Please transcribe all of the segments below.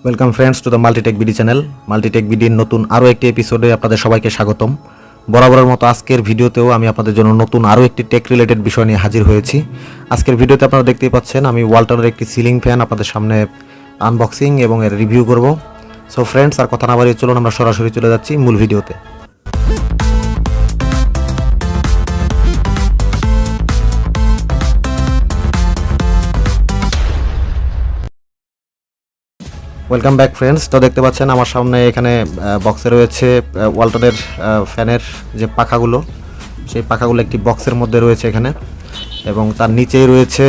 Welcome friends to the multitechbd channel. multitechbdর নতুন আরও একটি এপিসোডে আপনাদের সবাইকে স্বাগতম। বরাবরের মতো আজকের ভিডিওতেও আমি আপনাদের জন্য নতুন আরও একটি টেক রিলেটেড বিষয় নিয়ে হাজির হয়েছি। আজকের ভিডিওতে আপনারা দেখতেই পাচ্ছেন আমি ওয়ালটনের একটি সিলিং ফ্যান আপনাদের সামনে আনবক্সিং এবং এর রিভিউ করব। সো ফ্রেন্ডস, আর কথা না বাড়িয়ে চলুন আমরা সরাসরি চলে যাচ্ছি মূল ভিডিওতে। Welcome back friends. তো দেখতে পাচ্ছেন আমার সামনে এখানে বক্সে রয়েছে ওয়ালটনের ফ্যানের যে পাখাগুলো, সেই পাখাগুলো একটি বক্সের মধ্যে রয়েছে এখানে, এবং তার নিচেই রয়েছে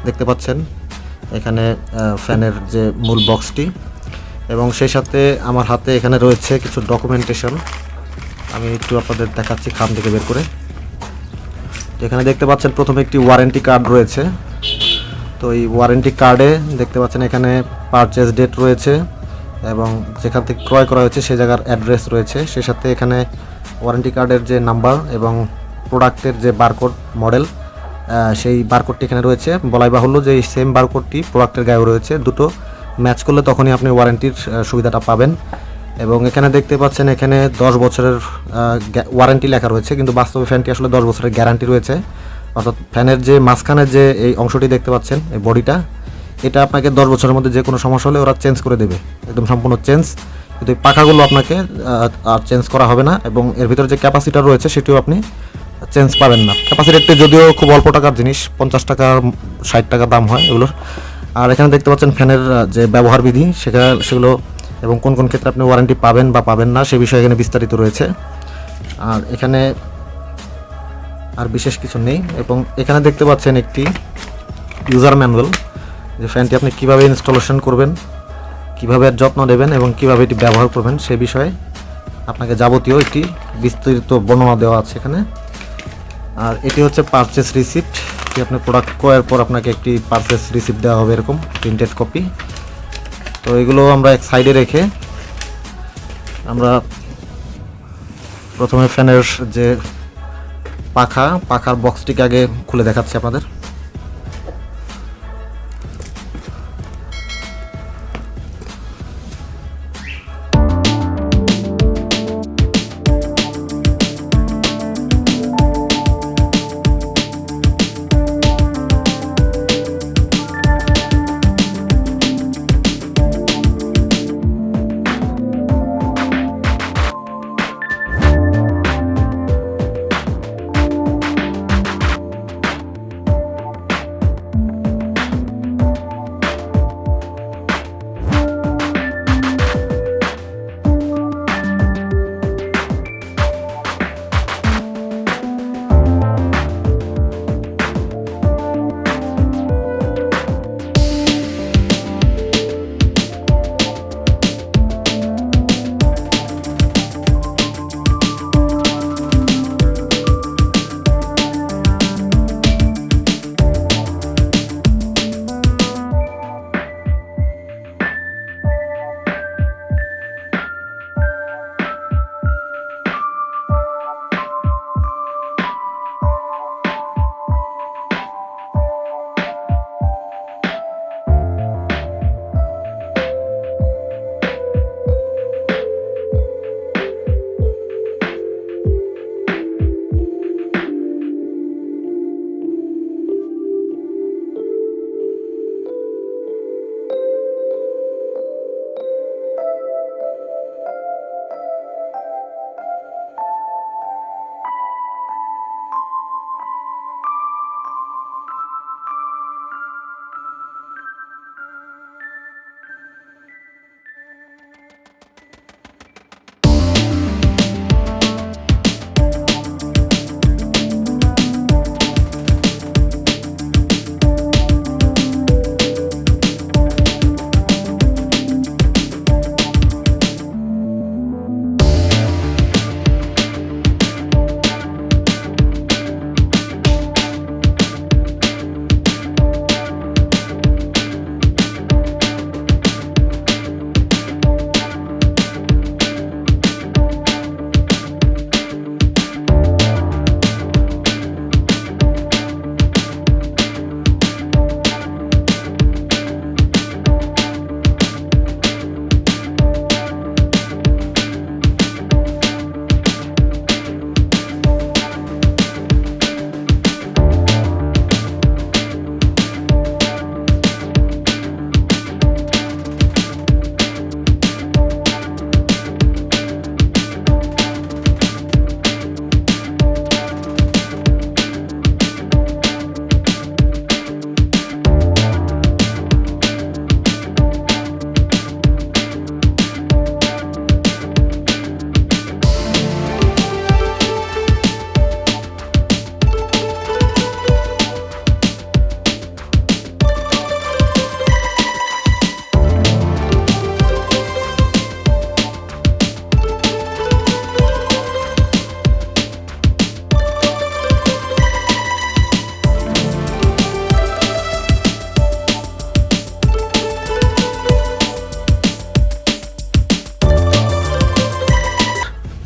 দেখতে পাচ্ছেন এখানে ফ্যানের যে মূল বক্সটি, এবং সেই সাথে আমার হাতে এখানে রয়েছে কিছু ডকুমেন্টেশন। আমি একটু আপনাদের দেখাচ্ছি খাম থেকে বের করে। এখানে দেখতে পাচ্ছেন প্রথমে একটি ওয়ারেন্টি কার্ড রয়েছে। তো এই ওয়ারেন্টি কার্ডে দেখতে পাচ্ছেন এখানে পারচেজ ডেট রয়েছে এবং যেখান থেকে ক্রয় করা হয়েছে সেই জায়গার অ্যাড্রেস রয়েছে। সেই সাথে এখানে ওয়ারেন্টি কার্ডের যে নাম্বার এবং প্রোডাক্টের যে বারকোড মডেল, সেই বারকোডটি এখানে রয়েছে। বলাই বাহুল্য যে এই সেম বারকোডটি প্রোডাক্টের গায়েও রয়েছে, দুটো ম্যাচ করলে তখনই আপনি ওয়ারেন্টির সুবিধাটা পাবেন। এবং এখানে দেখতে পাচ্ছেন এখানে 10 বছরের ওয়ারেন্টি লেখা রয়েছে, কিন্তু বাস্তবে ফ্যানটি আসলে 10 বছরের গ্যারান্টি রয়েছে। অর্থাৎ ফ্যানের যে মাঝখানের যে এই অংশটি দেখতে পাচ্ছেন, এই বডিটা, এটা আপনাকে 10 বছরের মধ্যে যে কোনো সমস্যা হলে ওরা চেঞ্জ করে দেবে, একদম সম্পূর্ণ চেঞ্জ। কিন্তু এই পাখাগুলো আপনাকে আর চেঞ্জ করা হবে না, এবং এর ভিতরে যে ক্যাপাসিটার রয়েছে সেটিও আপনি চেঞ্জ পাবেন না। ক্যাপাসিটারটি যদিও খুব অল্প টাকার জিনিস, 50 টাকা 60 টাকা দাম হয় এগুলোর। আর এখানে দেখতে পাচ্ছেন ফ্যানের যে ব্যবহার বিধি সেগুলো এবং কোন কোন ক্ষেত্রে আপনি ওয়ারেন্টি পাবেন বা পাবেন না সে বিষয়ে এখানে বিস্তারিত রয়েছে। আর এখানে আর বিশেষ কিছু নেই। এবং এখানে দেখতে পাচ্ছেন একটি ইউজার ম্যানুয়াল, যে ফ্যানটি আপনি কীভাবে ইনস্টলেশন করবেন, কীভাবে এর যত্ন নেবেন এবং কীভাবে এটি ব্যবহার করবেন সে বিষয়ে আপনাকে যাবতীয় একটি বিস্তারিত বর্ণনা দেওয়া আছে এখানে। আর এটি হচ্ছে পারচেস রিসিপ্ট, যে আপনি প্রোডাক্ট ক্রয়ের পর আপনাকে একটি পারচেস রিসিপ্ট দেওয়া হবে, এরকম প্রিন্টেড কপি। তো এগুলো আমরা এক সাইডে রেখে আমরা প্রথমে ফ্যানের যে পাখার বক্সটিকে আগে খুলে দেখাচ্ছি আপনাদের।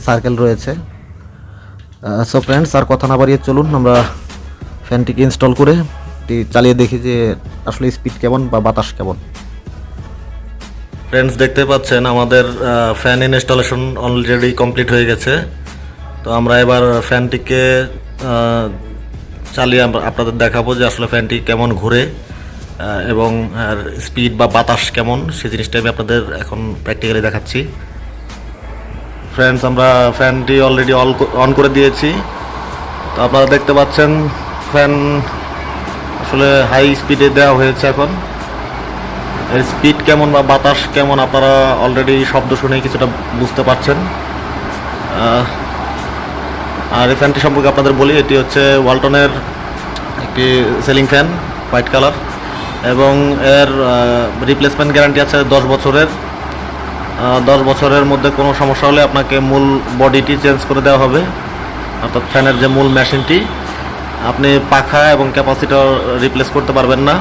সার্কেল রয়েছে। সো ফ্রেন্ডস, আর কথা না বাড়িয়ে চলুন আমরা ফ্যানটিকে ইনস্টল করে চালিয়ে দেখি যে আসলে স্পিড কেমন বা বাতাস কেমন। ফ্রেন্ডস, দেখতে পাচ্ছেন আমাদের ফ্যান ইনস্টলেশন অলরেডি কমপ্লিট হয়ে গেছে। তো আমরা এবার ফ্যানটিকে চালিয়ে আপনাদের দেখাবো যে আসলে ফ্যানটি কেমন ঘুরে এবং স্পিড বা বাতাস কেমন, সেই জিনিসটা আমি আপনাদের এখন প্র্যাকটিক্যালি দেখাচ্ছি। ফ্রেন্ডস, আমরা ফ্যানটি অলরেডি অন করে দিয়েছি। তো আপনারা দেখতে পাচ্ছেন ফ্যান আসলে হাই স্পিডে দেওয়া হয়েছে। এখন এর স্পিড কেমন বা বাতাস কেমন আপনারা অলরেডি শব্দ শুনেই কিছুটা বুঝতে পারছেন। আর এই ফ্যানটি সম্পর্কে আপনাদের বলি, এটি হচ্ছে ওয়ালটনের একটি সিলিং ফ্যান, হোয়াইট কালার, এবং এর রিপ্লেসমেন্ট গ্যারান্টি আছে 10 বছরের। 10 বছরের মধ্যে কোনো সমস্যা হলে আপনাকে মূল বডিটি চেঞ্জ করে দেওয়া হবে, অর্থাৎ ফ্যানের যে মূল মেশিনটি। আপনি পাখা এবং ক্যাপাসিটর রিপ্লেস করতে পারবেন না।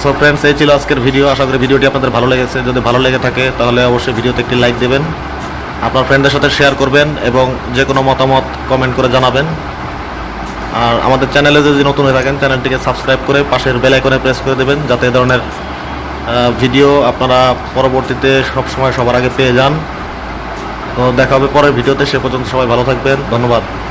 সো ফ্রেন্ডস, এই ছিল আজকের ভিডিও। আশা করি ভিডিওটি আপনাদের ভালো লেগেছে। যদি ভালো লেগে থাকে তাহলে অবশ্যই ভিডিওতে একটি লাইক দেবেন, আপনার ফ্রেন্ডদের সাথে শেয়ার করবেন এবং যে কোনো মতামত কমেন্ট করে জানাবেন। আর আমাদের চ্যানেলে যদি নতুন হয়ে থাকেন, চ্যানেলটিকে সাবস্ক্রাইব করে পাশের বেল আইকনে প্রেস করে দেবেন, যাতে এই ধরনের ভিডিও আপনারা পরবর্তীতে সবসময় সবার আগে পেয়ে যান। তো দেখা হবে পরের ভিডিওতে। সে পর্যন্ত সবাই ভালো থাকবেন। ধন্যবাদ।